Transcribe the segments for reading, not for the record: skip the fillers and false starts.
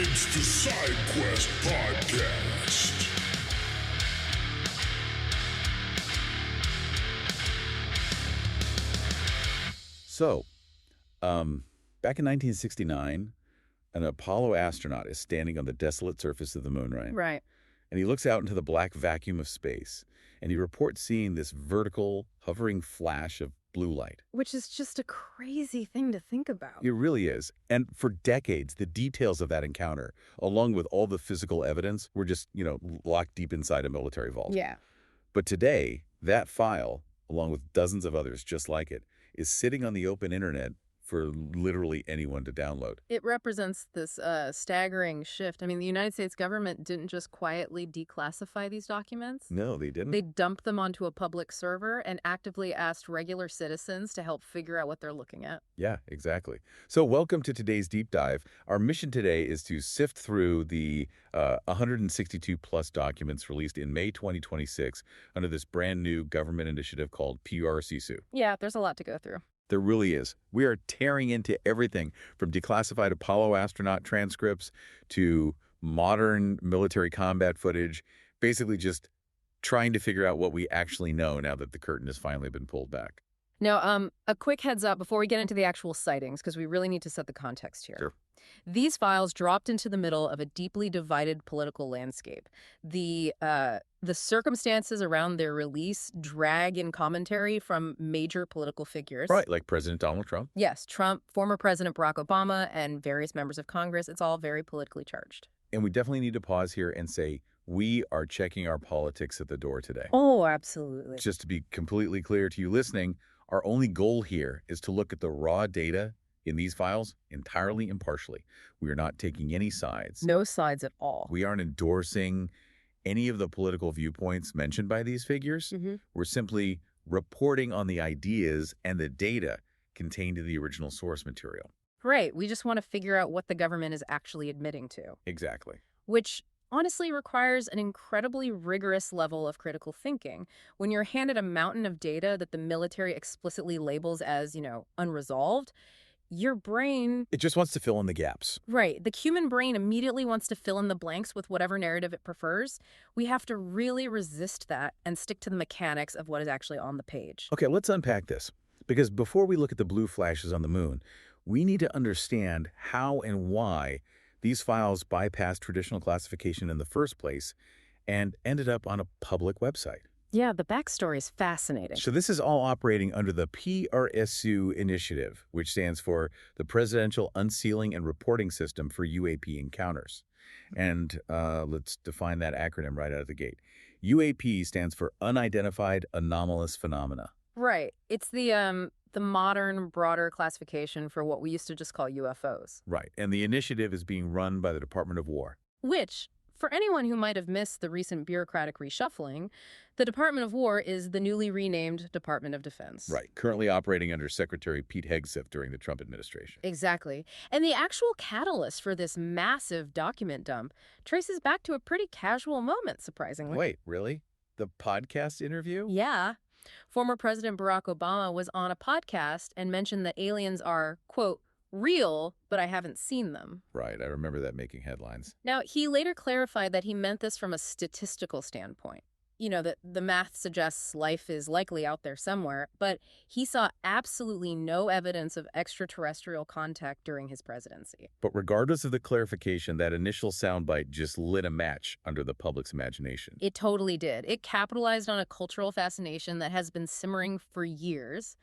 It's the Side Quest Podcast. So, back in 1969, an Apollo astronaut is standing on the desolate surface of the moon, right? Right. And he looks out into the black vacuum of space, and he reports seeing this vertical, hovering flash of blue light. Which is just a crazy thing to think about. It really is. And for decades, the details of that encounter, along with all the physical evidence, were just, locked deep inside a military vault. Yeah. But today, that file, along with dozens of others just like it, is sitting on the open internet for literally anyone to download. It represents this staggering shift. I mean, the United States government didn't just quietly declassify these documents. No, they didn't. They dumped them onto a public server and actively asked regular citizens to help figure out what they're looking at. Yeah, exactly. So welcome to today's deep dive. Our mission today is to sift through the 162-plus documents released in May 2026 under this brand new government initiative called PRCSU. Yeah, there's a lot to go through. There really is. We are tearing into everything from declassified Apollo astronaut transcripts to modern military combat footage, basically just trying to figure out what we actually know now that the curtain has finally been pulled back. Now, a quick heads up before we get into the actual sightings, because we really need to set the context here. Sure. These files dropped into the middle of a deeply divided political landscape. The circumstances around their release drag in commentary from major political figures. Right, like President Donald Trump. Yes, Trump, former President Barack Obama, and various members of Congress. It's all very politically charged. And we definitely need to pause here and say, we are checking our politics at the door today. Oh, absolutely. Just to be completely clear to you listening, our only goal here is to look at the raw data in these files entirely impartially. We are not taking any sides. No sides at all. We aren't endorsing any of the political viewpoints mentioned by these figures. We're simply reporting on the ideas and the data contained in the original source material. Right. We just want to figure out what the government is actually admitting to. Exactly. Which honestly requires an incredibly rigorous level of critical thinking. When you're handed a mountain of data that the military explicitly labels as, unresolved, your brain... It just wants to fill in the gaps. Right. The human brain immediately wants to fill in the blanks with whatever narrative it prefers. We have to really resist that and stick to the mechanics of what is actually on the page. Okay, let's unpack this. Because before we look at the blue flashes on the moon, we need to understand how and why these files bypassed traditional classification in the first place and ended up on a public website. Yeah, the backstory is fascinating. So this is all operating under the PRSU initiative, which stands for the Presidential Unsealing and Reporting System for UAP Encounters. And let's define that acronym right out of the gate. UAP stands for Unidentified Anomalous Phenomena. Right. It's the modern, broader classification for what we used to just call UFOs. Right. And the initiative is being run by the Department of War. Which, for anyone who might have missed the recent bureaucratic reshuffling, the Department of War is the newly renamed Department of Defense. Right. Currently operating under Secretary Pete Hegseth during the Trump administration. Exactly. And the actual catalyst for this massive document dump traces back to a pretty casual moment, surprisingly. Wait, really? The podcast interview? Yeah. Former President Barack Obama was on a podcast and mentioned that aliens are, quote, real, but I haven't seen them. Right, I remember that making headlines. Now, he later clarified that he meant this from a statistical standpoint. That the math suggests life is likely out there somewhere, but he saw absolutely no evidence of extraterrestrial contact during his presidency. But regardless of the clarification, that initial soundbite just lit a match under the public's imagination. It totally did. It capitalized on a cultural fascination that has been simmering for years.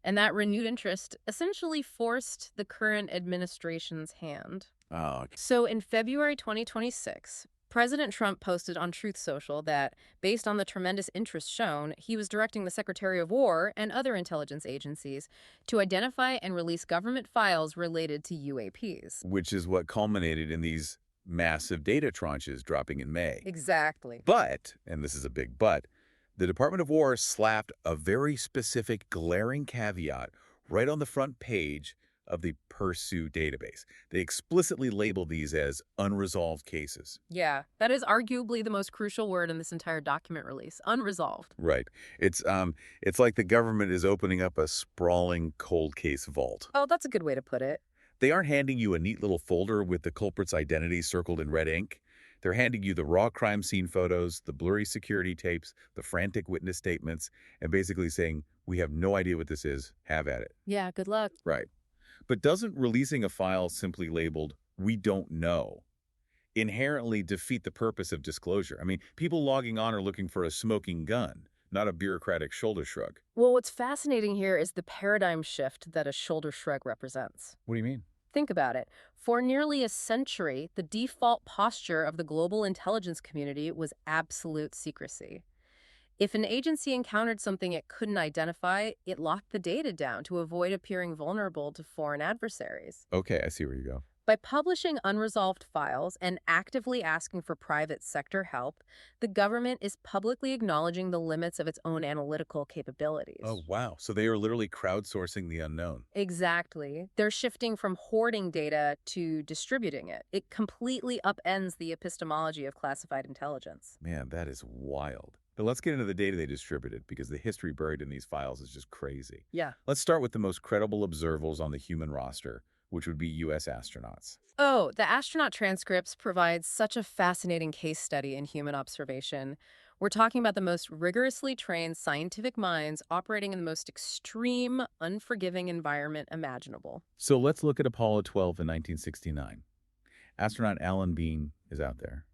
And that renewed interest essentially forced the current administration's hand. Oh, okay. So in February 2026, President Trump posted on Truth Social that, based on the tremendous interest shown, he was directing the Secretary of War and other intelligence agencies to identify and release government files related to UAPs. Which is what culminated in these massive data tranches dropping in May. Exactly. But, and this is a big but, the Department of War slapped a very specific glaring caveat right on the front page of the PRSU database. They explicitly label these as unresolved cases. Yeah, that is arguably the most crucial word in this entire document release, unresolved. Right. It's like the government is opening up a sprawling cold case vault. Oh, that's a good way to put it. They aren't handing you a neat little folder with the culprit's identity circled in red ink. They're handing you the raw crime scene photos, the blurry security tapes, the frantic witness statements, and basically saying, we have no idea what this is, have at it. Yeah, good luck. Right. But doesn't releasing a file simply labeled, we don't know, inherently defeat the purpose of disclosure? I mean, people logging on are looking for a smoking gun, not a bureaucratic shoulder shrug. Well, what's fascinating here is the paradigm shift that a shoulder shrug represents. What do you mean? Think about it. For nearly a century, the default posture of the global intelligence community was absolute secrecy. If an agency encountered something it couldn't identify, it locked the data down to avoid appearing vulnerable to foreign adversaries. Okay, I see where you go. By publishing unresolved files and actively asking for private sector help, the government is publicly acknowledging the limits of its own analytical capabilities. Oh, wow. So they are literally crowdsourcing the unknown. Exactly. They're shifting from hoarding data to distributing it. It completely upends the epistemology of classified intelligence. Man, that is wild. But let's get into the data they distributed, because the history buried in these files is just crazy. Yeah. Let's start with the most credible observables on the human roster, which would be U.S. astronauts. Oh, the astronaut transcripts provide such a fascinating case study in human observation. We're talking about the most rigorously trained scientific minds operating in the most extreme, unforgiving environment imaginable. So let's look at Apollo 12 in 1969. Astronaut Alan Bean is out there,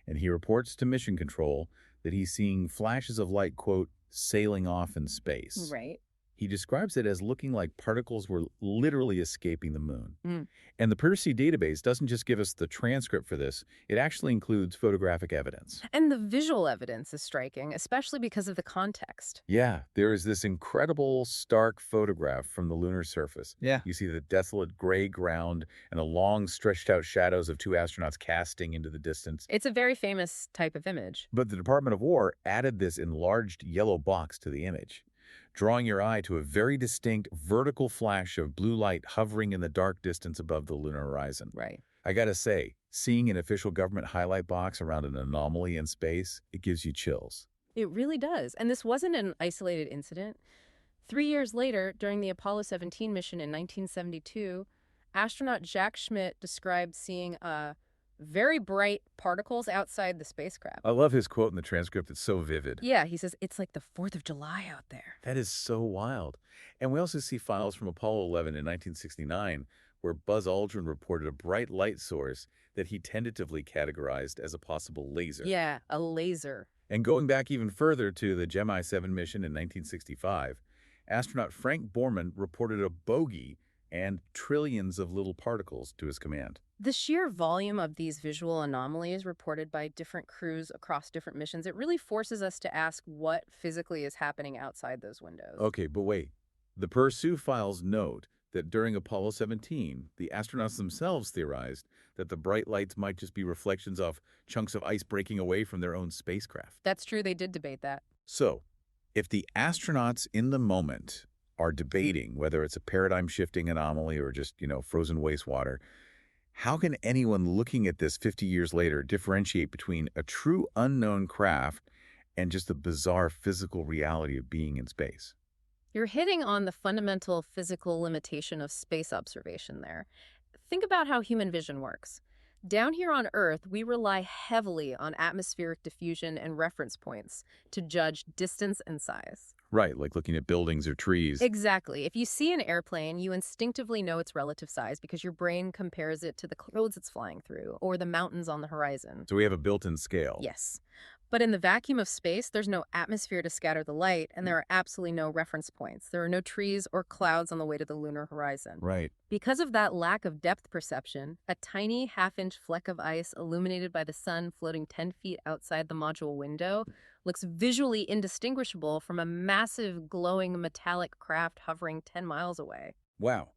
and he reports to Mission Control that he's seeing flashes of light, quote, sailing off in space. Right. He describes it as looking like particles were literally escaping the moon. Mm. And the Percy database doesn't just give us the transcript for this, it actually includes photographic evidence. And the visual evidence is striking, especially because of the context. Yeah, there is this incredible stark photograph from the lunar surface. Yeah. You see the desolate gray ground and the long stretched out shadows of two astronauts casting into the distance. It's a very famous type of image. But the Department of War added this enlarged yellow box to the image, drawing your eye to a very distinct vertical flash of blue light hovering in the dark distance above the lunar horizon. Right. I gotta say, seeing an official government highlight box around an anomaly in space, it gives you chills. It really does. And this wasn't an isolated incident. 3 years later, during the Apollo 17 mission in 1972, astronaut Jack Schmitt described seeing very bright particles outside the spacecraft. I love his quote in the transcript. It's so vivid. Yeah, he says, it's like the 4th of July out there. That is so wild. And we also see files from Apollo 11 in 1969 where Buzz Aldrin reported a bright light source that he tentatively categorized as a possible laser. Yeah, a laser. And going back even further to the Gemini 7 mission in 1965, astronaut Frank Borman reported a bogey and trillions of little particles to his command. The sheer volume of these visual anomalies reported by different crews across different missions, it really forces us to ask what physically is happening outside those windows. Okay, but wait. The Perseus files note that during Apollo 17, the astronauts themselves theorized that the bright lights might just be reflections of chunks of ice breaking away from their own spacecraft. That's true, they did debate that. So, if the astronauts in the moment are debating whether it's a paradigm-shifting anomaly or just, frozen wastewater, how can anyone looking at this 50 years later differentiate between a true unknown craft and just the bizarre physical reality of being in space? You're hitting on the fundamental physical limitation of space observation there. Think about how human vision works. Down here on Earth, we rely heavily on atmospheric diffusion and reference points to judge distance and size. Right, like looking at buildings or trees. Exactly. If you see an airplane, you instinctively know its relative size because your brain compares it to the roads it's flying through or the mountains on the horizon. So we have a built-in scale. Yes. But in the vacuum of space, there's no atmosphere to scatter the light, and there are absolutely no reference points. There are no trees or clouds on the way to the lunar horizon. Right. Because of that lack of depth perception, a tiny half-inch fleck of ice illuminated by the sun floating 10 feet outside the module window looks visually indistinguishable from a massive glowing metallic craft hovering 10 miles away. Wow.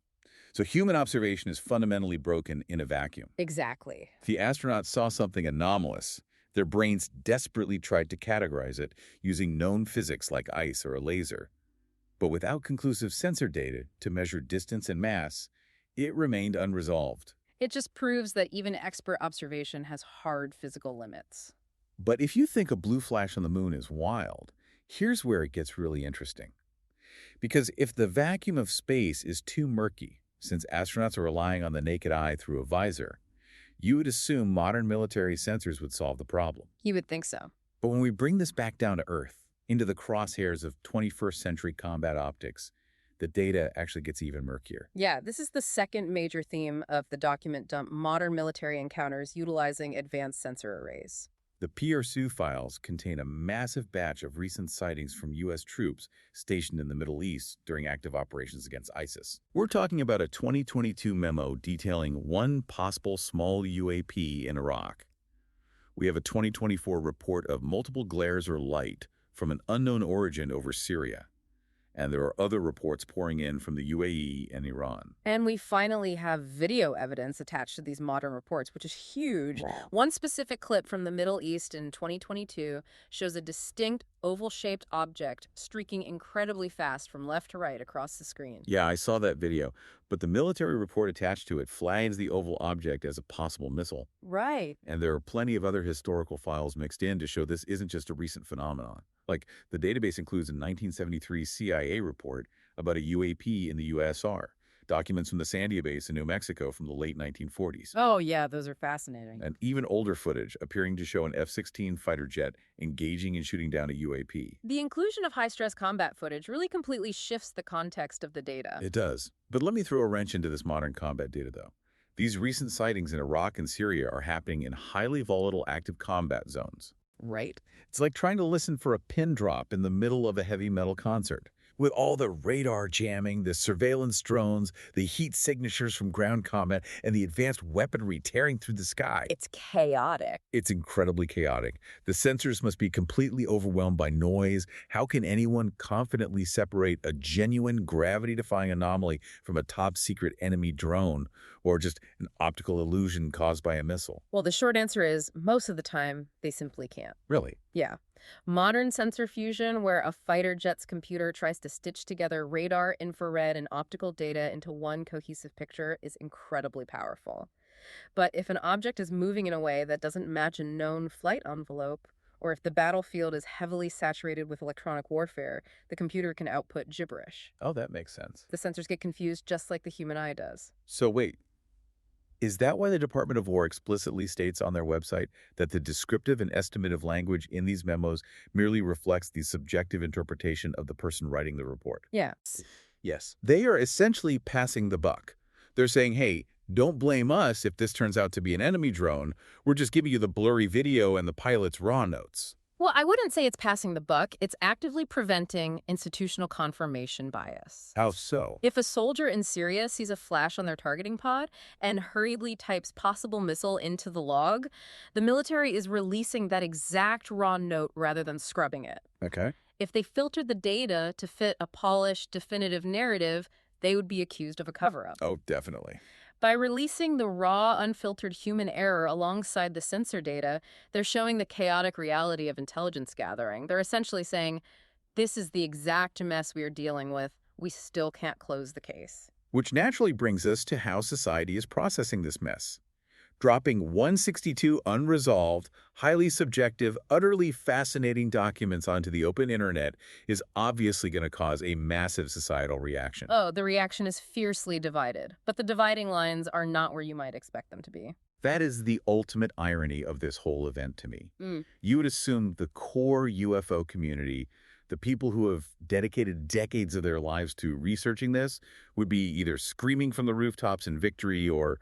So human observation is fundamentally broken in a vacuum. Exactly. The astronauts saw something anomalous. Their brains desperately tried to categorize it using known physics like ice or a laser. But without conclusive sensor data to measure distance and mass, it remained unresolved. It just proves that even expert observation has hard physical limits. But if you think a blue flash on the moon is wild, here's where it gets really interesting. Because if the vacuum of space is too murky, Since astronauts are relying on the naked eye through a visor, you would assume modern military sensors would solve the problem. You would think so. But when we bring this back down to Earth, into the crosshairs of 21st century combat optics, the data actually gets even murkier. Yeah, this is the second major theme of the document dump: modern military encounters utilizing advanced sensor arrays. The PRSU files contain a massive batch of recent sightings from U.S. troops stationed in the Middle East during active operations against ISIS. We're talking about a 2022 memo detailing one possible small UAP in Iraq. We have a 2024 report of multiple glares or light from an unknown origin over Syria. And there are other reports pouring in from the UAE and Iran. And we finally have video evidence attached to these modern reports, which is huge. One specific clip from the Middle East in 2022 shows a distinct oval-shaped object streaking incredibly fast from left to right across the screen. Yeah, I saw that video, but the military report attached to it flags the oval object as a possible missile. Right. And there are plenty of other historical files mixed in to show this isn't just a recent phenomenon. Like, the database includes a 1973 CIA report about a UAP in the USSR, documents from the Sandia Base in New Mexico from the late 1940s, Oh, yeah, those are fascinating. and even older footage appearing to show an F-16 fighter jet engaging and shooting down a UAP. The inclusion of high-stress combat footage really completely shifts the context of the data. It does. But let me throw a wrench into this modern combat data, though. These recent sightings in Iraq and Syria are happening in highly volatile active combat zones. Right. It's like trying to listen for a pin drop in the middle of a heavy metal concert. With all the radar jamming, the surveillance drones, the heat signatures from ground combat, and the advanced weaponry tearing through the sky. It's chaotic. It's incredibly chaotic. The sensors must be completely overwhelmed by noise. How can anyone confidently separate a genuine gravity-defying anomaly from a top-secret enemy drone, or just an optical illusion caused by a missile? Well, the short answer is most of the time, they simply can't. Really? Yeah. Modern sensor fusion, where a fighter jet's computer tries to stitch together radar, infrared, and optical data into one cohesive picture, is incredibly powerful. But if an object is moving in a way that doesn't match a known flight envelope, or if the battlefield is heavily saturated with electronic warfare, the computer can output gibberish. Oh, that makes sense. The sensors get confused just like the human eye does. So wait, is that why the Department of War explicitly states on their website that the descriptive and estimative language in these memos merely reflects the subjective interpretation of the person writing the report? Yeah. Yes. They are essentially passing the buck. They're saying, hey, don't blame us if this turns out to be an enemy drone. We're just giving you the blurry video and the pilot's raw notes. Well, I wouldn't say it's passing the buck. It's actively preventing institutional confirmation bias. How so? If a soldier in Syria sees a flash on their targeting pod and hurriedly types possible missile into the log, the military is releasing that exact raw note rather than scrubbing it. Okay. If they filtered the data to fit a polished, definitive narrative, they would be accused of a cover-up. Oh, definitely. By releasing the raw, unfiltered human error alongside the sensor data, they're showing the chaotic reality of intelligence gathering. They're essentially saying, this is the exact mess we are dealing with. We still can't close the case. Which naturally brings us to how society is processing this mess. Dropping 162 unresolved, highly subjective, utterly fascinating documents onto the open internet is obviously going to cause a massive societal reaction. Oh, the reaction is fiercely divided, but the dividing lines are not where you might expect them to be. That is the ultimate irony of this whole event to me. Mm. You would assume the core UFO community, the people who have dedicated decades of their lives to researching this, would be either screaming from the rooftops in victory or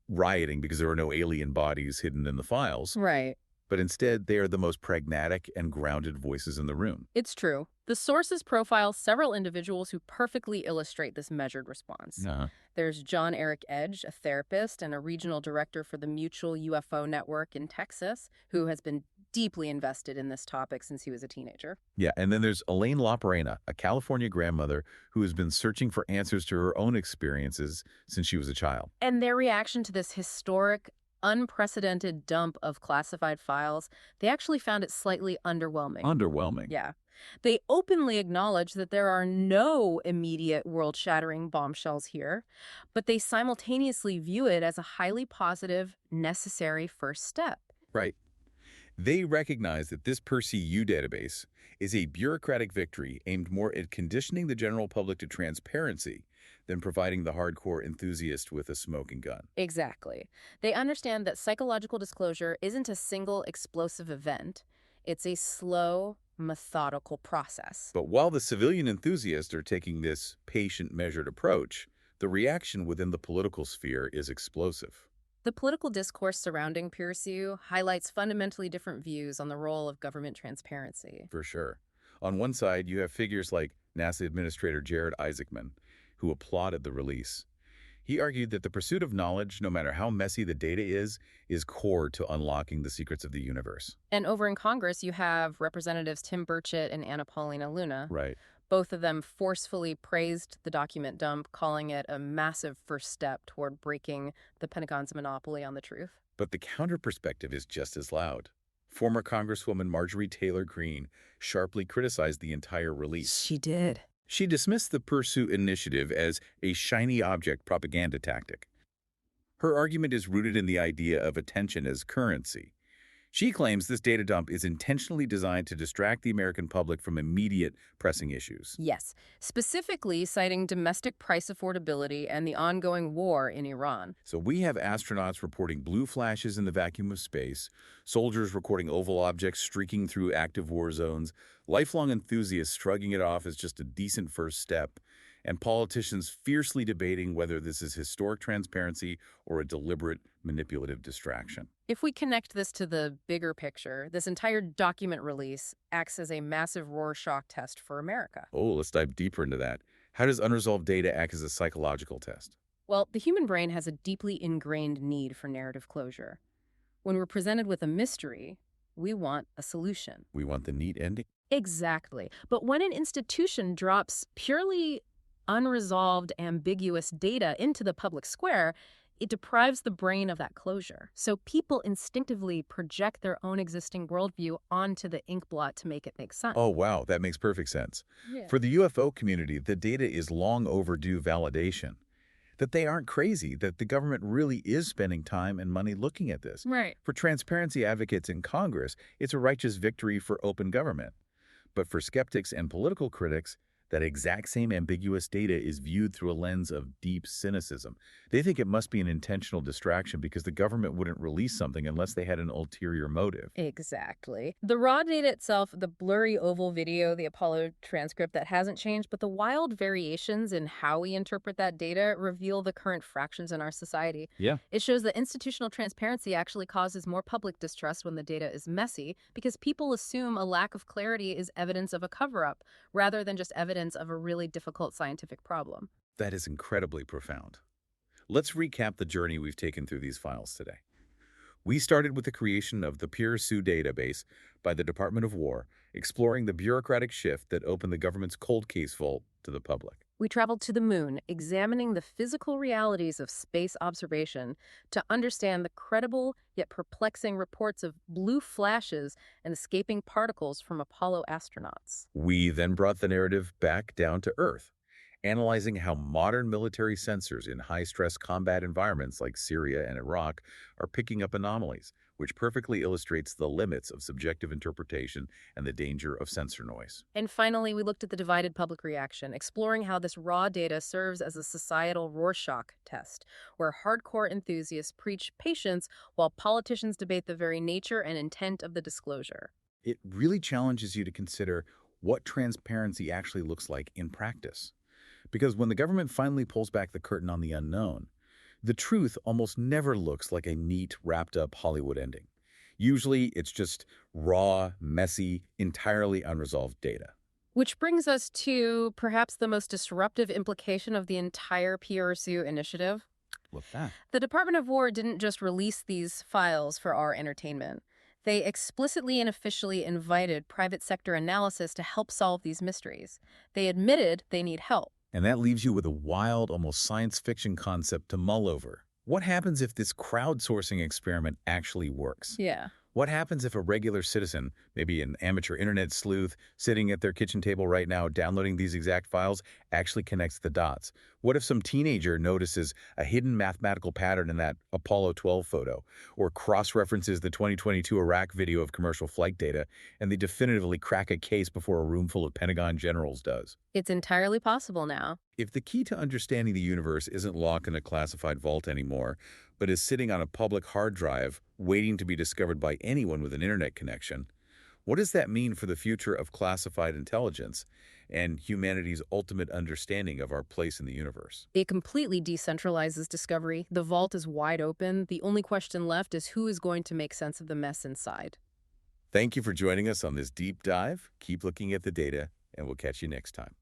rioting because there are no alien bodies hidden in the files. Right. But instead, they are the most pragmatic and grounded voices in the room. It's true. The sources profile several individuals who perfectly illustrate this measured response. There's John Eric Edge, a therapist and a regional director for the Mutual UFO Network in Texas, who has been deeply invested in this topic since he was a teenager. Yeah, and then there's Elaine LaParena, a California grandmother who has been searching for answers to her own experiences since she was a child. And their reaction to this historic, unprecedented dump of classified files, they actually found it slightly underwhelming. Underwhelming. Yeah. They openly acknowledge that there are no immediate world-shattering bombshells here, but they simultaneously view it as a highly positive, necessary first step. Right. They recognize that this per-CU database is a bureaucratic victory aimed more at conditioning the general public to transparency than providing the hardcore enthusiast with a smoking gun. Exactly. They understand that psychological disclosure isn't a single explosive event. It's a slow, methodical process. But while the civilian enthusiasts are taking this patient, measured approach, the reaction within the political sphere is explosive. The political discourse surrounding Peersu highlights fundamentally different views on the role of government transparency. For sure. On one side, you have figures like NASA Administrator Jared Isaacman, who applauded the release. He argued that the pursuit of knowledge, no matter how messy the data is core to unlocking the secrets of the universe. And over in Congress, you have Representatives Tim Burchett and Anna Paulina Luna. Right. Both of them forcefully praised the document dump, calling it a massive first step toward breaking the Pentagon's monopoly on the truth. But the counter perspective is just as loud. Former Congresswoman Marjorie Taylor Greene sharply criticized the entire release. She did. She dismissed the Pursuit initiative as a shiny object propaganda tactic. Her argument is rooted in the idea of attention as currency. She claims this data dump is intentionally designed to distract the American public from immediate pressing issues. Yes, specifically citing domestic price affordability and the ongoing war in Iran. So we have astronauts reporting blue flashes in the vacuum of space, soldiers recording oval objects streaking through active war zones, lifelong enthusiasts shrugging it off as just a decent first step, and politicians fiercely debating whether this is historic transparency or a deliberate manipulative distraction. If we connect this to the bigger picture, this entire document release acts as a massive Rorschach test for America. Oh, let's dive deeper into that. How does unresolved data act as a psychological test? Well, the human brain has a deeply ingrained need for narrative closure. When we're presented with a mystery, we want a solution. We want the neat ending. Exactly. But when an institution drops purely unresolved, ambiguous data into the public square, it deprives the brain of that closure. So people instinctively project their own existing worldview onto the ink blot to make it make sense. Oh, wow, that makes perfect sense. Yeah. For the UFO community, the data is long overdue validation. That they aren't crazy, that the government really is spending time and money looking at this. Right. For transparency advocates in Congress, it's a righteous victory for open government. But for skeptics and political critics, that exact same ambiguous data is viewed through a lens of deep cynicism. They think it must be an intentional distraction because the government wouldn't release something unless they had an ulterior motive. Exactly. The raw data itself, the blurry oval video, the Apollo transcript, that hasn't changed, but the wild variations in how we interpret that data reveal the current fractions in our society. Yeah. It shows that institutional transparency actually causes more public distrust when the data is messy because people assume a lack of clarity is evidence of a cover-up rather than just evidence of a really difficult scientific problem. That is incredibly profound. Let's recap the journey we've taken through these files today. We started with the creation of the Peersu database by the Department of War, exploring the bureaucratic shift that opened the government's cold case vault to the public. We traveled to the moon, examining the physical realities of space observation to understand the credible yet perplexing reports of blue flashes and escaping particles from Apollo astronauts. We then brought the narrative back down to Earth, analyzing how modern military sensors in high-stress combat environments like Syria and Iraq are picking up anomalies, which perfectly illustrates the limits of subjective interpretation and the danger of sensor noise. And finally, we looked at the divided public reaction, exploring how this raw data serves as a societal Rorschach test, where hardcore enthusiasts preach patience while politicians debate the very nature and intent of the disclosure. It really challenges you to consider what transparency actually looks like in practice. Because when the government finally pulls back the curtain on the unknown, the truth almost never looks like a neat, wrapped-up Hollywood ending. Usually, it's just raw, messy, entirely unresolved data. Which brings us to perhaps the most disruptive implication of the entire PRSU initiative. What's that? The Department of War didn't just release these files for our entertainment. They explicitly and officially invited private sector analysis to help solve these mysteries. They admitted they need help. And that leaves you with a wild, almost science fiction concept to mull over. What happens if this crowdsourcing experiment actually works? Yeah. What happens if a regular citizen, maybe an amateur internet sleuth, sitting at their kitchen table right now downloading these exact files, actually connects the dots? What if some teenager notices a hidden mathematical pattern in that Apollo 12 photo, or cross-references the 2022 Iraq video of commercial flight data, and they definitively crack a case before a room full of Pentagon generals does? It's entirely possible now. If the key to understanding the universe isn't locked in a classified vault anymore, but is sitting on a public hard drive waiting to be discovered by anyone with an internet connection, what does that mean for the future of classified intelligence and humanity's ultimate understanding of our place in the universe? It completely decentralizes discovery. The vault is wide open. The only question left is who is going to make sense of the mess inside. Thank you for joining us on this deep dive. Keep looking at the data, and we'll catch you next time.